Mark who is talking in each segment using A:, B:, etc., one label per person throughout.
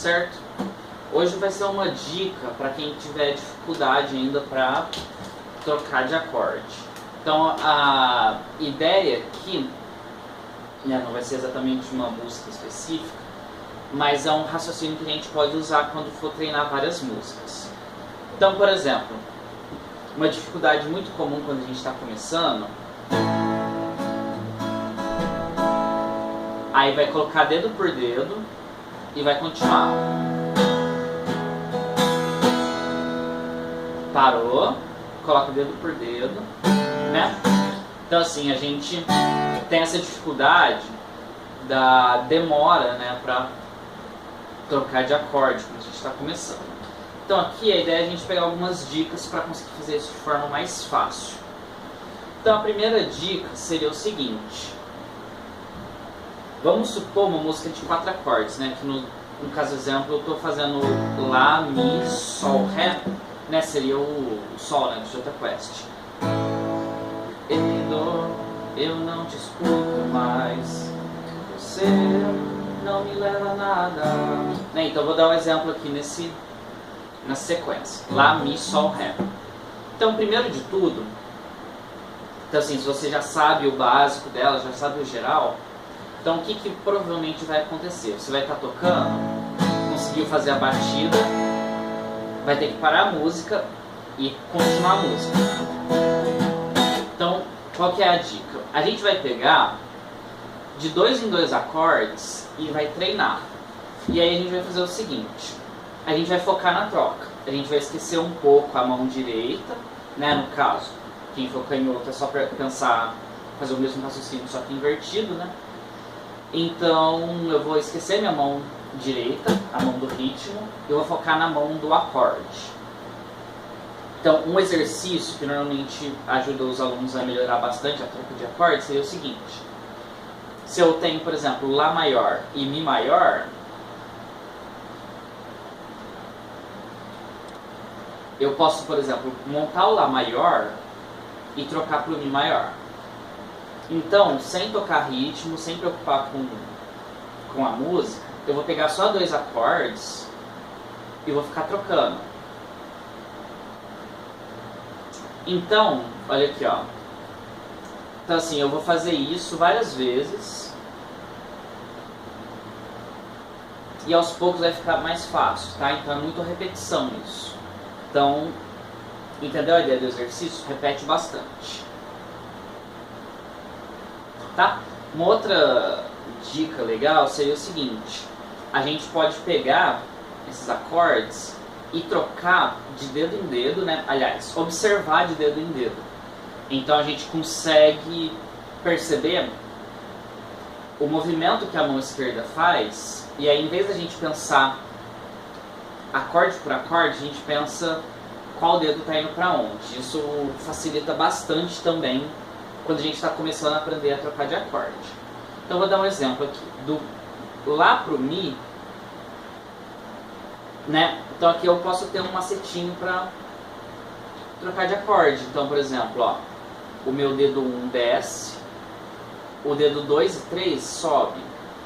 A: certo? Hoje vai ser uma dica para quem tiver dificuldade ainda para trocar de acorde. Então a ideia aqui, né, não vai ser exatamente uma música específica, mas é um raciocínio que a gente pode usar quando for treinar várias músicas. Então, por exemplo, uma dificuldade muito comum quando a gente está começando, aí vai colocar dedo por dedo e vai continuar. Parou, coloca o dedo por dedo, né? Então assim, a gente tem essa dificuldade da demora, né, para trocar de acorde quando a gente está começando. Então aqui a ideia é a gente pegar algumas dicas para conseguir fazer isso de forma mais fácil. Então a primeira dica seria o seguinte: vamos supor uma música de 4 acordes, né? Que no caso exemplo eu estou fazendo Lá, Mi, Sol, Ré, né? Seria o Sol, né? Do Jota Quest. Eu não te escuto mais, você não me leva a nada. Né? Então eu vou dar um exemplo aqui na sequência. Lá, Mi, Sol, Ré. Então primeiro de tudo, então assim, se você já sabe o básico dela, já sabe o geral, então o que provavelmente vai acontecer? Você vai estar tocando, conseguiu fazer a batida, vai ter que parar a música e continuar a música. Então, qual que é a dica? A gente vai pegar de 2 em 2 acordes e vai treinar. E aí a gente vai fazer o seguinte: a gente vai focar na troca. A gente vai esquecer um pouco a mão direita, né? No caso, quem for canhoto é só para pensar, fazer o mesmo raciocínio, só que invertido, né? Então eu vou esquecer minha mão direita, a mão do ritmo, e eu vou focar na mão do acorde. Então um exercício que normalmente ajuda os alunos a melhorar bastante a troca de acordes seria o seguinte: se eu tenho, por exemplo, Lá maior e Mi maior, eu posso, por exemplo, montar o Lá maior e trocar para o Mi maior. Então, sem tocar ritmo, sem preocupar com a música, eu vou pegar só 2 acordes e vou ficar trocando. Então, olha aqui, ó. Então assim, eu vou fazer isso várias vezes e aos poucos vai ficar mais fácil, tá? Então é muito repetição isso. Então, entendeu a ideia do exercício? Repete bastante. Tá? Uma outra dica legal seria o seguinte: a gente pode pegar esses acordes e trocar de dedo em dedo, né? Aliás, observar de dedo em dedo. Então a gente consegue perceber o movimento que a mão esquerda faz, e aí em vez da gente pensar acorde por acorde, a gente pensa qual dedo está indo para onde. Isso facilita bastante também quando a gente está começando a aprender a trocar de acorde. Então vou dar um exemplo aqui. Do Lá pro Mi, né? Então aqui eu posso ter um macetinho para trocar de acorde. Então, por exemplo, ó, o meu dedo 1 desce, o dedo 2 e 3 sobe.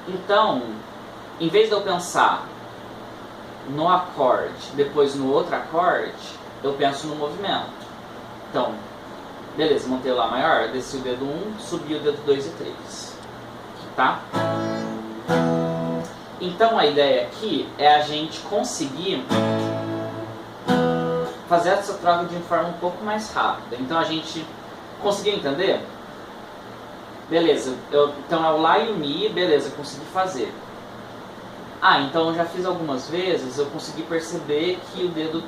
A: Então, em vez de eu pensar no acorde, depois no outro acorde, eu penso no movimento. Então, beleza, montei o Lá maior, desci o dedo 1, subi o dedo 2 e 3. Tá? Então a ideia aqui é a gente conseguir fazer essa troca de forma um pouco mais rápida. Então a gente conseguiu entender? Beleza, então é o Lá e o Mi, beleza, consegui fazer. Ah, então eu já fiz algumas vezes, eu consegui perceber que o dedo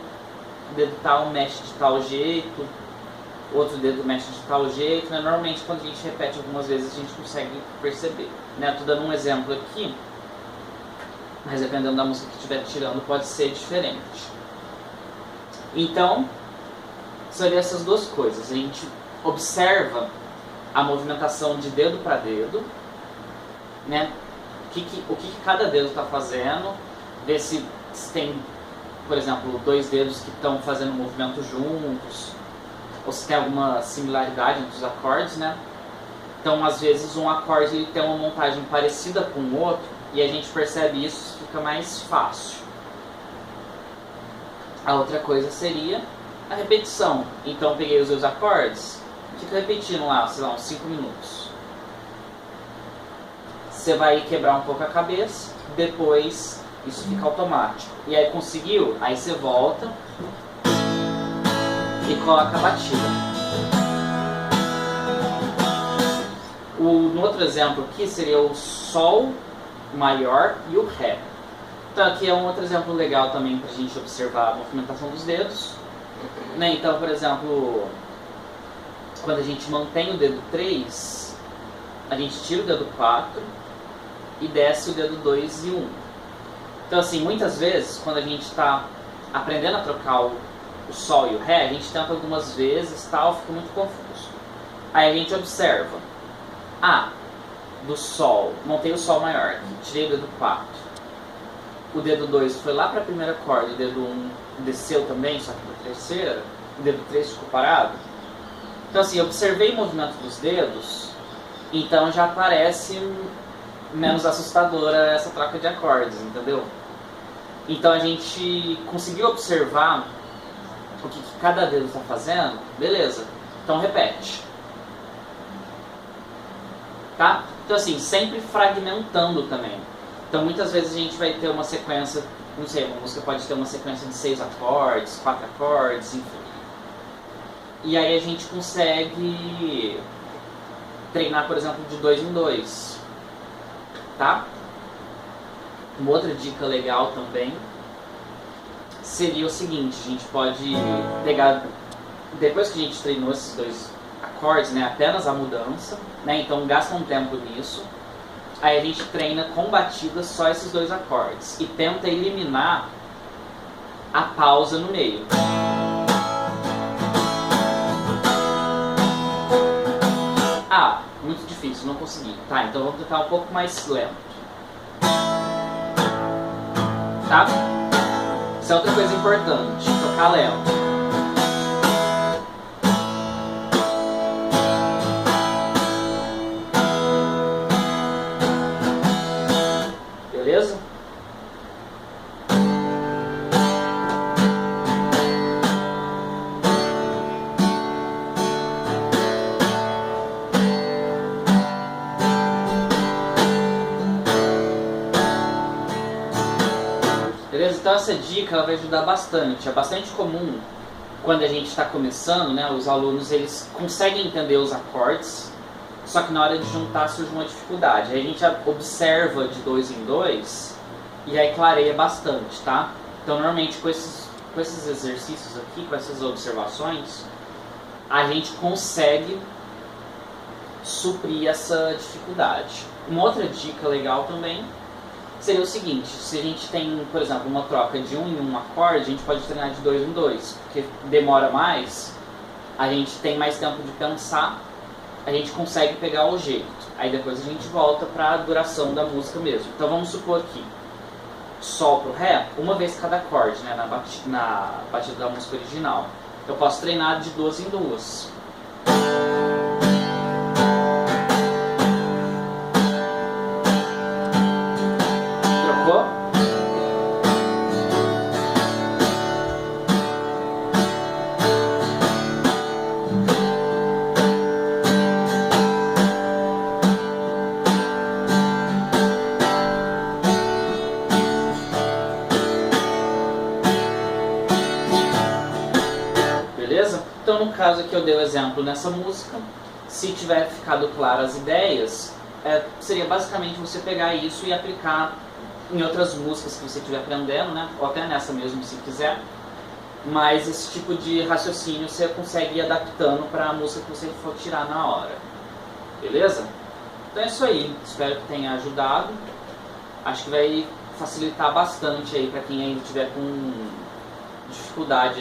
A: tal mexe de tal jeito, outro dedo mexe de tal jeito, né? Normalmente quando a gente repete algumas vezes a gente consegue perceber, né? Estou dando um exemplo aqui, mas dependendo da música que estiver tirando pode ser diferente. Então, seriam essas duas coisas: a gente observa a movimentação de dedo para dedo, né? O que cada dedo está fazendo, ver se tem, por exemplo, 2 dedos que estão fazendo o movimento juntos, ou se tem alguma similaridade entre os acordes, né? Então, às vezes, um acorde ele tem uma montagem parecida com o outro, E a gente percebe isso, fica mais fácil. A outra coisa seria a repetição. Então peguei os dois acordes, fica repetindo lá, sei lá, uns 5 minutos. Você vai quebrar um pouco a cabeça, depois isso fica automático. E aí conseguiu? Aí você volta e coloca a batida. No outro exemplo aqui seria o Sol maior e o Ré. Então aqui é um outro exemplo legal também para a gente observar a movimentação dos dedos. Né? Então, por exemplo, quando a gente mantém o dedo 3, a gente tira o dedo 4 e desce o dedo 2 e 1. Então assim, muitas vezes, quando a gente está aprendendo a trocar o Sol e o Ré, a gente tenta algumas vezes, tal, fica muito confuso. Aí a gente observa. Do Sol, montei o Sol maior, tirei o dedo 4. O dedo 2 foi lá para a primeira corda, o dedo 1 desceu também, só que para a terceira, o dedo 3 ficou parado. Então assim, observei o movimento dos dedos, então já parece menos assustadora essa troca de acordes, entendeu? Então a gente conseguiu observar o que cada dedo está fazendo, beleza, então repete. Tá? Então assim, sempre fragmentando também. Então muitas vezes a gente vai ter uma sequência, não sei, uma música pode ter uma sequência de 6 acordes, 4 acordes, enfim. E aí a gente consegue treinar, por exemplo, de 2 em 2. Tá? Uma outra dica legal também seria o seguinte, a gente pode pegar, depois que a gente treinou esses dois acordes, né, apenas a mudança, né, então gasta um tempo nisso, aí a gente treina com batidas só esses dois acordes e tenta eliminar a pausa no meio. Muito difícil, não consegui. Tá, então vamos tentar um pouco mais lento. Tá? Isso é outra coisa importante, tocar lento. Beleza? Beleza? Então essa dica ela vai ajudar bastante. É bastante comum quando a gente está começando, né? Os alunos eles conseguem entender os acordes, só que na hora de juntar surge uma dificuldade. Aí a gente observa de 2 em 2 e aí clareia bastante, tá? Então normalmente com esses exercícios aqui, com essas observações, a gente consegue suprir essa dificuldade. Uma outra dica legal também seria o seguinte: se a gente tem, por exemplo, uma troca de 1 em 1 acorde, a gente pode treinar de 2 em 2, porque demora mais, a gente tem mais tempo de pensar, a gente consegue pegar o jeito. Aí depois a gente volta para a duração da música mesmo. Então vamos supor aqui, Sol pro Ré, uma vez cada acorde, né, na batida da música original. Eu posso treinar de 2 em 2. Beleza? Então no caso aqui eu dei o exemplo nessa música. Se tiver ficado claras as ideias, seria basicamente você pegar isso e aplicar em outras músicas que você estiver aprendendo, né? Ou até nessa mesmo se quiser. Mas esse tipo de raciocínio você consegue ir adaptando para a música que você for tirar na hora. Beleza? Então é isso aí. Espero que tenha ajudado. Acho que vai facilitar bastante aí para quem ainda tiver com dificuldade aí